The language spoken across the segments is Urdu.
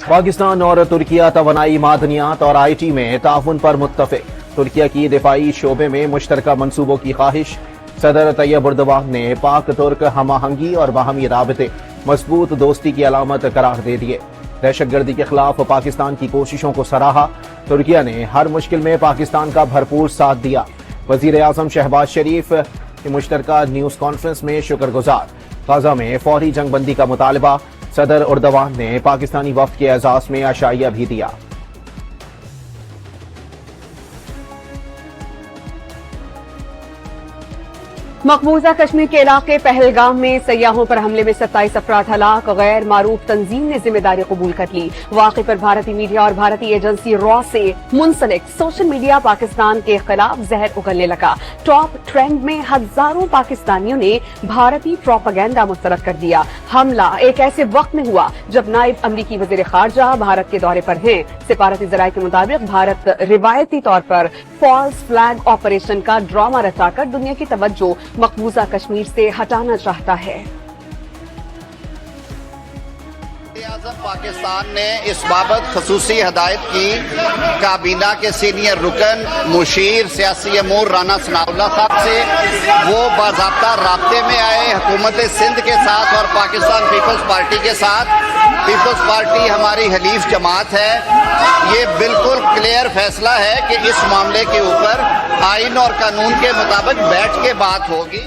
پاکستان اور ترکیہ توانائی معدنیات اور آئی ٹی میں تعاون پر متفق، ترکیہ کی دفاعی شعبے میں مشترکہ منصوبوں کی خواہش، صدر طیب اردوان نے پاک ترک ہم آہنگی اور باہمی رابطے مضبوط دوستی کی علامت قرار دے دیے، دہشت گردی کے خلاف پاکستان کی کوششوں کو سراہا، ترکیہ نے ہر مشکل میں پاکستان کا بھرپور ساتھ دیا، وزیر اعظم شہباز شریف کی مشترکہ نیوز کانفرنس میں شکر گزار، غزہ میں فوری جنگ بندی کا مطالبہ، صدر اردوان نے پاکستانی وفد کے اعزاز میں عشائیہ بھی دیا۔ مقبوضہ کشمیر کے علاقے پہلگام میں سیاحوں پر حملے میں 27 افراد ہلاک، غیر معروف تنظیم نے ذمہ داری قبول کر لی۔ واقعے پر بھارتی میڈیا اور بھارتی ایجنسی را سے منسلک سوشل میڈیا پاکستان کے خلاف زہر اگلنے لگا۔ ٹاپ ٹرینڈ میں ہزاروں پاکستانیوں نے بھارتی پروپیگنڈا مسترد کر دیا۔ حملہ ایک ایسے وقت میں ہوا جب نائب امریکی وزیر خارجہ بھارت کے دورے پر ہیں۔ سفارتی ذرائع کے مطابق بھارت روایتی طور پر فالس فلیگ آپریشن کا ڈرامہ رچا کر دنیا کی توجہ مقبوضہ کشمیر سے ہٹانا چاہتا ہے۔ اعظم پاکستان نے اس بابت خصوصی ہدایت کی۔ کابینہ کے سینئر رکن مشیر سیاسی امور رانا ثناء اللہ صاحب سے وہ باضابطہ رابطے میں آئے حکومت سندھ کے ساتھ اور پاکستان پیپلز پارٹی کے ساتھ۔ پیپلز پارٹی ہماری حلیف جماعت ہے، یہ بالکل کلیئر فیصلہ ہے کہ اس معاملے کے اوپر آئین اور قانون کے مطابق بیٹھ کے بات ہوگی۔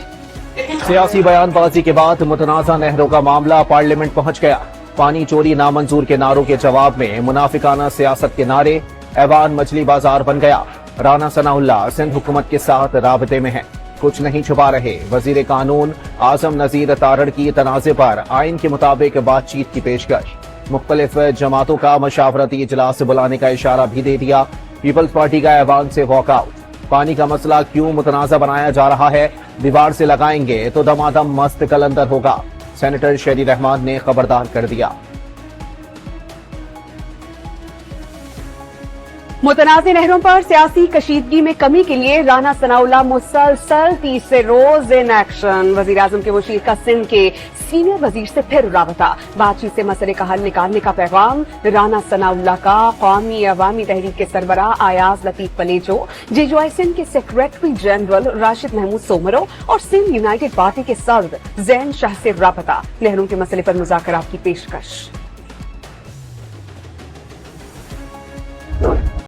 سیاسی بیان بازی کے بعد متنازع نہروں کا معاملہ پارلیمنٹ پہنچ گیا۔ پانی چوری نامنظور کے نعروں کے جواب میں منافقانہ سیاست کے نعرے، ایوان مچھلی بازار بن گیا۔ رانا ثناء اللہ سندھ حکومت کے ساتھ رابطے میں ہیں، کچھ نہیں چھپا رہے۔ وزیر قانون اعظم نذیر تارڑ کی تنازع پر آئین کے مطابق بات چیت کی پیشکش، مختلف جماعتوں کا مشاورتی اجلاس بلانے کا اشارہ بھی دے دیا۔ پیپلز پارٹی کا ایوان سے واک آؤٹ۔ پانی کا مسئلہ کیوں متنازع بنایا جا رہا ہے؟ دیوار سے لگائیں گے تو دمادم مست کلندر ہوگا، سینیٹر شیری رحمان نے خبردار کر دیا۔ متنازع نہروں پر سیاسی کشیدگی میں کمی کے لیے رانا ثناء اللہ مسلسل تیسرے روز ان ایکشن۔ وزیر اعظم کے مشیر کا سندھ کے سینئر وزیر سے پھر رابطہ، بات چیت سے مسئلے کا حل نکالنے کا پیغام۔ رانا ثناء اللہ کا قومی عوامی تحریک کے سربراہ ایاز لطیف پلیچو، جے جو آئی سندھ کے سیکریٹری جنرل راشد محمود سومرو اور سندھ یونائیٹڈ پارٹی کے صدر زین شاہ سے رابطہ، نہروں کے مسئلے پر مذاکرات کی پیشکش۔